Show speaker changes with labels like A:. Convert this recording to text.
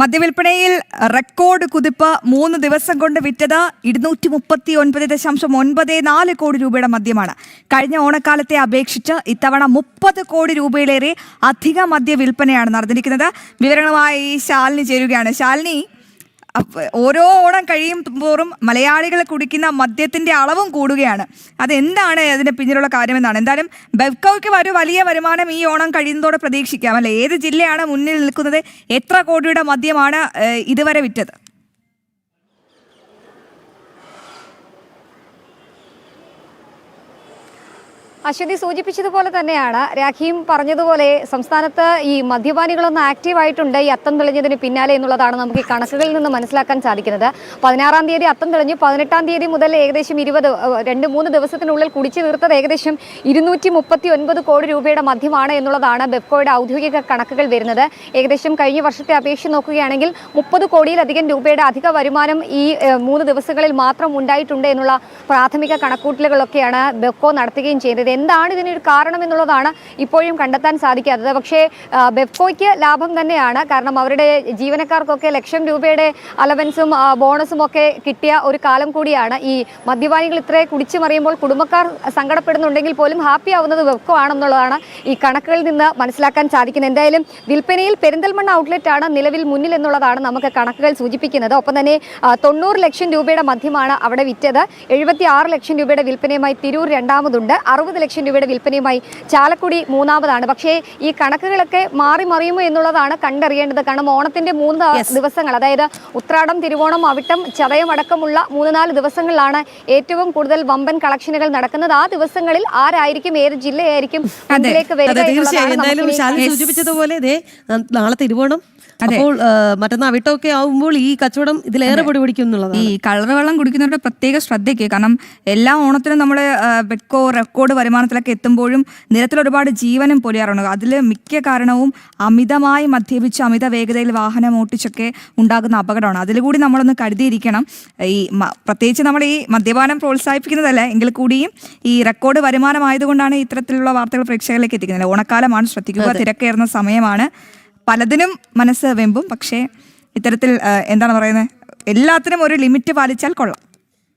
A: മദ്യവിൽപ്പനയിൽ record കുതിപ്പ് 3 ദിവസം കൊണ്ട് വിറ്റത് 239.94 കോടി രൂപയുടെ മദ്യമാണ്. കഴിഞ്ഞ ഓണക്കാലത്തെ അപേക്ഷിച്ച് ഇത്തവണ 30 കോടി രൂപയിലേറെ അധിക മദ്യ വിൽപ്പനയാണ് നടന്നിരിക്കുന്നത്. വിവരങ്ങളുമായി ശാലിനി ചേരുകയാണ്. ശാലിനി, ഓരോ ഓണം കഴിയും തോറും മലയാളികൾ കുടിക്കുന്ന മദ്യത്തിന്റെ അളവും കൂടുകയാണ്. അതെന്താണ് അതിന് പിന്നിലുള്ള കാര്യമെന്നാണ്? എന്തായാലും ബെവ്കോയ്ക്ക് ഒരു വലിയ വരുമാനം ഈ ഓണം കഴിയുന്നതോടെ പ്രതീക്ഷിക്കാം അല്ലെ? ഏത് ജില്ലയാണ് മുന്നിൽ നിൽക്കുന്നത്? എത്ര കോടിയുടെ മദ്യമാണ് ഇതുവരെ വിറ്റത്?
B: അശ്വതി സൂചിപ്പിച്ചതുപോലെ തന്നെയാണ് രാഖിയും പറഞ്ഞതുപോലെ സംസ്ഥാനത്ത് ഈ മദ്യപാനികളൊന്ന് ആക്റ്റീവായിട്ടുണ്ട് ഈ അത്തം തെളിഞ്ഞതിന് പിന്നാലെ എന്നുള്ളതാണ് നമുക്ക് ഈ കണക്കുകളിൽ നിന്ന് മനസ്സിലാക്കാൻ സാധിക്കുന്നത്. 16-ാം തീയതി അത്തം തെളിഞ്ഞു. 18-ാം തീയതി മുതൽ ഏകദേശം 2-3 ദിവസത്തിനുള്ളിൽ കുടിച്ചു തീർത്തത് ഏകദേശം 239 കോടി രൂപയുടെ മദ്യമാണ് എന്നുള്ളതാണ് ബെവ്കോയുടെ ഔദ്യോഗിക കണക്കുകൾ വരുന്നത്. ഏകദേശം കഴിഞ്ഞ വർഷത്തെ അപേക്ഷിച്ച് നോക്കുകയാണെങ്കിൽ 30 കോടിയിലധികം രൂപയുടെ അധിക വരുമാനം ഈ 3 ദിവസങ്ങളിൽ മാത്രം ഉണ്ടായിട്ടുണ്ട് എന്നുള്ള പ്രാഥമിക കണക്കൂട്ടലുകളൊക്കെയാണ് ബെവ്കോ നടത്തുകയും ചെയ്തത്. എന്താണ് ഇതിനൊരു കാരണം എന്നുള്ളതാണ് ഇപ്പോഴും കണ്ടെത്താൻ സാധിക്കാത്തത്. പക്ഷേ ബെവ്കോയ്ക്ക് ലാഭം തന്നെയാണ്. കാരണം അവരുടെ ജീവനക്കാർക്കൊക്കെ ലക്ഷം രൂപയുടെ അലവൻസും ബോണസും ഒക്കെ കിട്ടിയ ഒരു കാലം കൂടിയാണ്. ഈ മദ്യപാനികൾ ഇത്രേ കുടിച്ചു മറിയുമ്പോൾ കുടുംബക്കാർ സങ്കടപ്പെടുന്നുണ്ടെങ്കിൽ പോലും ഹാപ്പി ആവുന്നത് ബെവ്കോ ആണെന്നുള്ളതാണ് ഈ കണക്കുകളിൽ നിന്ന് മനസ്സിലാക്കാൻ സാധിക്കുന്നത്. എന്തായാലും വിൽപ്പനയിൽ പെരിന്തൽമണ്ണ ഔട്ട്ലെറ്റ് ആണ് നിലവിൽ മുന്നിൽ എന്നുള്ളതാണ് നമുക്ക് കണക്കുകൾ സൂചിപ്പിക്കുന്നത്. ഒപ്പം തന്നെ 90 ലക്ഷം രൂപയുടെ മദ്യമാണ് അവിടെ വിറ്റത്. 76 ലക്ഷം രൂപയുടെ വിൽപ്പനയുമായി തിരൂർ രണ്ടാമതുണ്ട്. 60 ലക്ഷം രൂപയുടെ വിൽപ്പനയുമായി ചാലക്കുടി മൂന്നാമതാണ്. പക്ഷേ ഈ കണക്കുകളൊക്കെ മാറി മറിയുമോ എന്നുള്ളതാണ് കണ്ടറിയേണ്ടത്. കാരണം ഓണത്തിന്റെ 3 ദിവസങ്ങൾ, അതായത് ഉത്രാടം, തിരുവോണം, അവിട്ടം, ചതയം അടക്കമുള്ള 3-4 ദിവസങ്ങളിലാണ് ഏറ്റവും കൂടുതൽ വമ്പൻ കളക്ഷനുകൾ നടക്കുന്നത്. ആ ദിവസങ്ങളിൽ ആരായിരിക്കും, ഏത് ജില്ലയായിരിക്കും മുന്നിലേക്ക് വരിക?
C: സൂചിപ്പിച്ചതുപോലെ നാളെ തിരുവോണം, അപ്പോൾ മറ്റന്നാൾ അവിട്ടമൊക്കെ ആവുമ്പോൾ ഈ കച്ചവടം ഇതിലേറെ പൊടി പിടിക്കും എന്നുള്ളതാണ്.
A: ഈ കളർ വെള്ളം കുടിക്കുന്നവരുടെ പ്രത്യേക ശ്രദ്ധയ്ക്ക്. കാരണം എല്ലാ ഓണത്തിനും നമ്മൾ ബെവ്കോ റെക്കോർഡ് വരുമാനത്തിലൊക്കെ എത്തുമ്പോഴും നിരത്തിൽ ഒരുപാട് ജീവനും പൊലിയാറുണ്ട്. അതിൽ മിക്ക കാരണവും അമിതമായി മദ്യപിച്ച് അമിത വേഗതയിൽ വാഹനം ഓട്ടിച്ചൊക്കെ ഉണ്ടാകുന്ന അപകടമാണ്. അതിലുകൂടി നമ്മളൊന്ന് കരുതിയിരിക്കണം. ഈ പ്രത്യേകിച്ച് നമ്മൾ ഈ മദ്യപാനം പ്രോത്സാഹിപ്പിക്കുന്നതല്ല എങ്കിൽ കൂടിയും ഈ റെക്കോർഡ് വരുമാനമായതുകൊണ്ടാണ് ഇത്തരത്തിലുള്ള വാർത്തകൾ പ്രേക്ഷകരിലേക്ക് എത്തിക്കുന്നത്. ഓണക്കാലമാണ്, ശ്രദ്ധിക്കുക, തിരക്കേറുന്ന സമയമാണ്. പലതിനും മനസ്സ് വെമ്പും. പക്ഷേ ഇത്തരത്തിൽ എന്താണ് പറയുന്നത്, എല്ലാത്തിനും ഒരു ലിമിറ്റ് പാലിച്ചാൽ കൊള്ളാം.